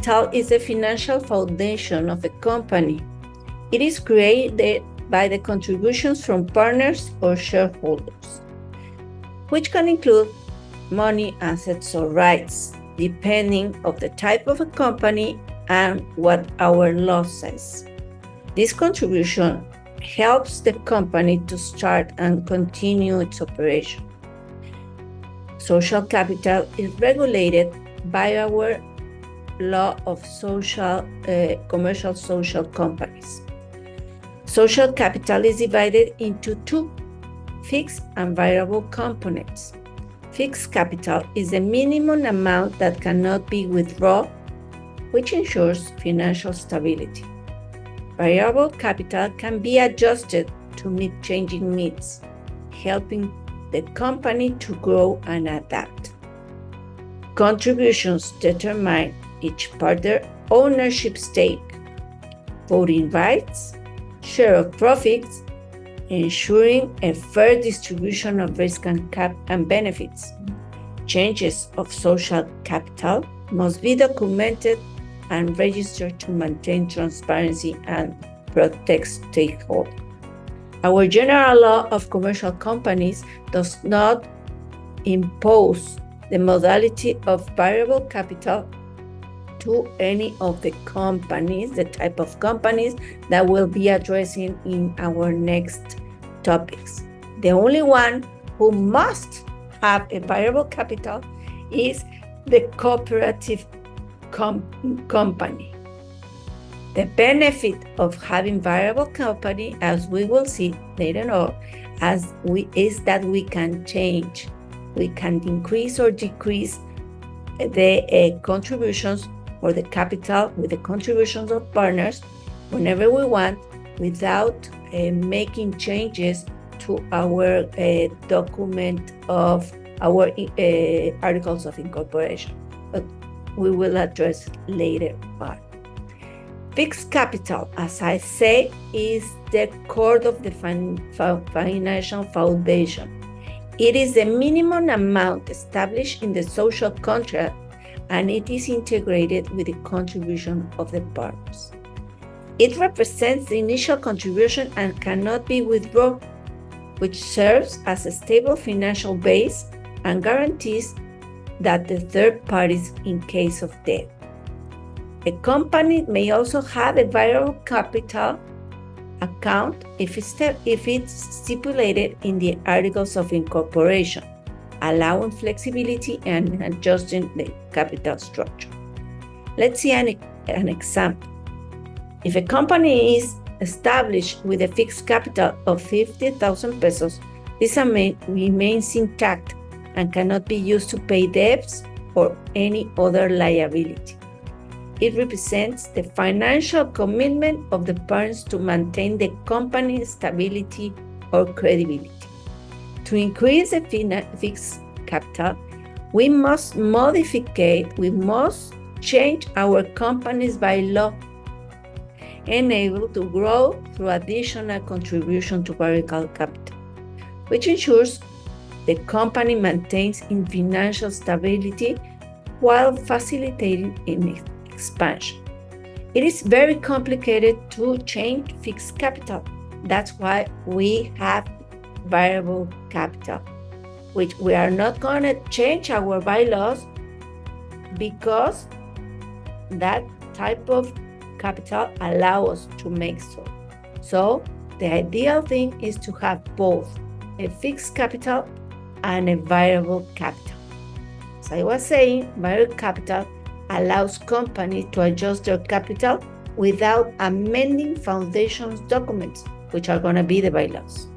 capital is the financial foundation of a company. It is created by the contributions from partners or shareholders, which can include money, assets, or rights, depending on the type of a company and what our law says. This contribution helps the company to start and continue its operation. Social capital is regulated by our law of commercial social companies. Social capital is divided into two fixed and variable components. Fixed capital is the minimum amount that cannot be withdrawn, which ensures financial stability. Variable capital can be adjusted to meet changing needs, helping the company to grow and adapt. Contributions determine each partner ownership stake, voting rights, share of profits, ensuring a fair distribution of risk and benefits. Changes of social capital must be documented and registered to maintain transparency and protect stakeholders. Our general law of commercial companies does not impose the modality of variable capital to any of the companies, the type of companies that we'll be addressing in our next topics. The only one who must have a variable capital is the cooperative company. The benefit of having variable company, as we will see later on, is that we can change, we can increase or decrease the contributions or the capital with the contributions of partners whenever we want, without making changes to our document of our articles of incorporation. But we will address later on. Fixed capital, as I say, is the core of the financial foundation. It is the minimum amount established in the social contract, and it is integrated with the contribution of the partners. It represents the initial contribution and cannot be withdrawn, which serves as a stable financial base and guarantees that the third parties in case of death. A company may also have a variable capital account if it's stipulated in the articles of incorporation, allowing flexibility and adjusting the capital structure. Let's see an example. If a company is established with a fixed capital of 50,000 pesos, this amount remains intact and cannot be used to pay debts or any other liability. It represents the financial commitment of the parents to maintain the company's stability or credibility. To increase the fixed capital, we must change our company's bylaw, enable to grow through additional contribution to variable capital, which ensures the company maintains in financial stability while facilitating in expansion. It is very complicated to change fixed capital. That's why we have variable capital, which we are not going to change our bylaws because that type of capital allows us to make so. So the ideal thing is to have both a fixed capital and a variable capital. As I was saying, variable capital allows companies to adjust their capital without amending foundation's documents, which are going to be the bylaws.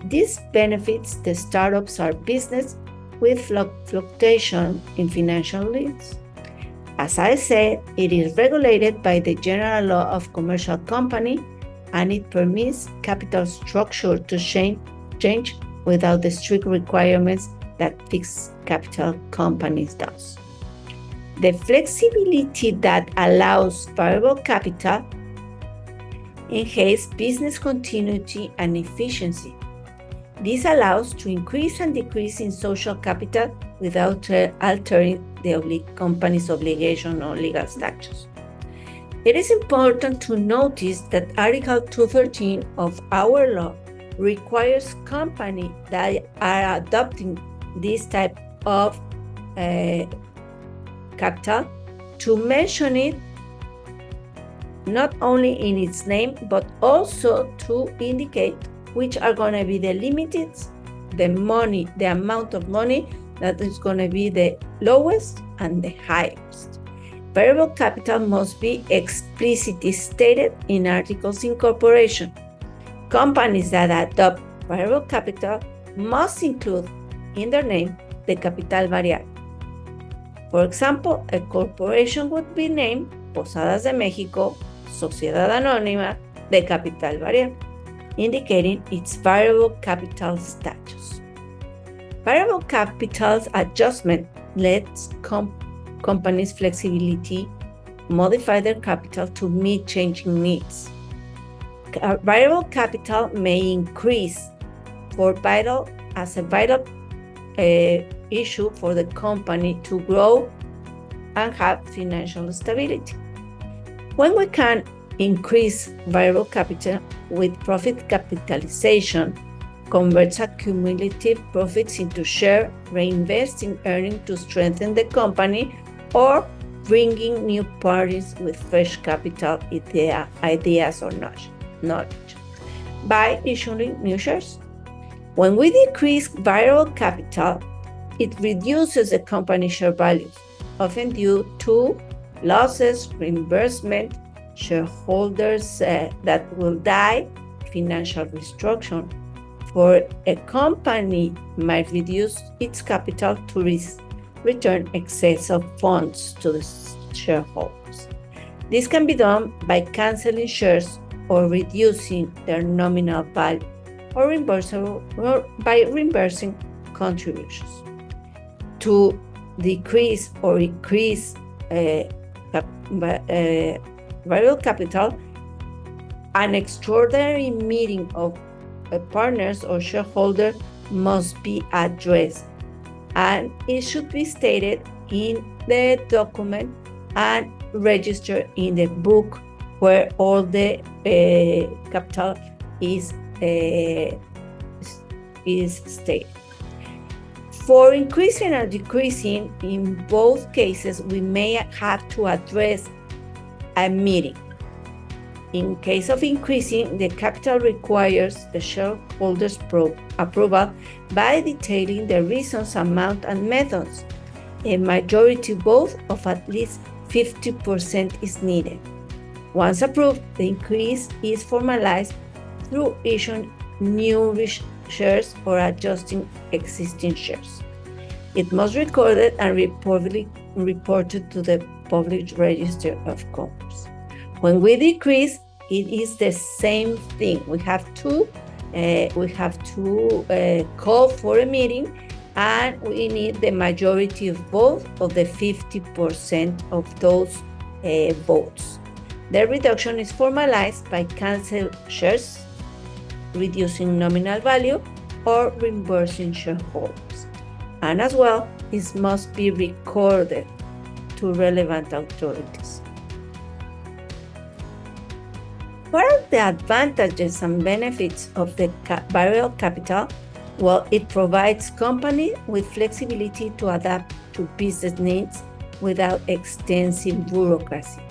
This benefits the startups or business with fluctuation in financial needs. As I said, it is regulated by the general law of commercial company, and it permits capital structure to change without the strict requirements that fixed capital companies does. The flexibility that allows variable capital enhances business continuity and efficiency. This allows to increase and decrease in social capital without altering the company's obligation or legal status. It is important to notice that Article 213 of our law requires companies that are adopting this type of capital to mention it not only in its name, but also to indicate which are going to be the limits, the amount of money that is going to be the lowest and the highest. Variable capital must be explicitly stated in articles of incorporation. Companies that adopt variable capital must include in their name the capital variable. For example, a corporation would be named Posadas de México, Sociedad Anónima de Capital Variable, indicating its variable capital status. Variable capital adjustment lets companies flexibility modify their capital to meet changing needs. Variable capital may increase as a vital issue for the company to grow and have financial stability. When we can increase variable capital with profit capitalization, converts accumulative profits into share, reinvesting earnings to strengthen the company, or bringing new parties with fresh capital, ideas, or knowledge by issuing new shares. When we decrease variable capital, it reduces the company share values, often due to losses, reimbursement, shareholders that will die, financial restructuring. For a company might reduce its capital to return excess of funds to the shareholders. This can be done by canceling shares or reducing their nominal value, or by reimbursing contributions. To decrease or increase variable capital, an extraordinary meeting of partners or shareholders must be addressed, and it should be stated in the document and registered in the book where all the capital is stated. For increasing or decreasing, in both cases, we may have to address a meeting. In case of increasing, the capital requires the shareholders' approval by detailing the reasons, amount, and methods. A majority vote of at least 50% is needed. Once approved, the increase is formalized through issuing new shares or adjusting existing shares. It must be recorded and reported to the Public Register of Commerce. When we decrease, it is the same thing. We have to call for a meeting, and we need the majority of votes of the 50% of those votes. The reduction is formalized by canceling shares, reducing nominal value, or reimbursing shareholders. And as well, this must be recorded to relevant authorities. What are the advantages and benefits of the variable capital? Well, it provides companies with flexibility to adapt to business needs without extensive bureaucracy,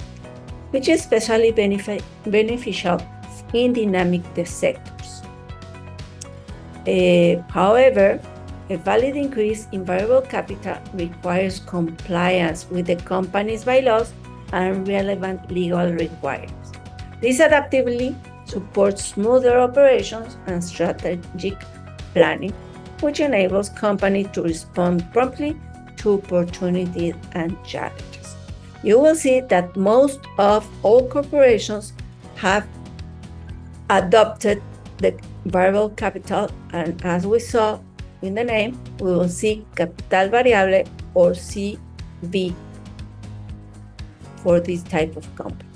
which is especially beneficial in dynamic sectors. However, a valid increase in variable capital requires compliance with the company's bylaws and relevant legal requirements. This adaptability supports smoother operations and strategic planning, which enables companies to respond promptly to opportunities and challenges. You will see that most of all corporations have adopted the variable capital, and as we saw in the name, we will see capital variable or CV for this type of company.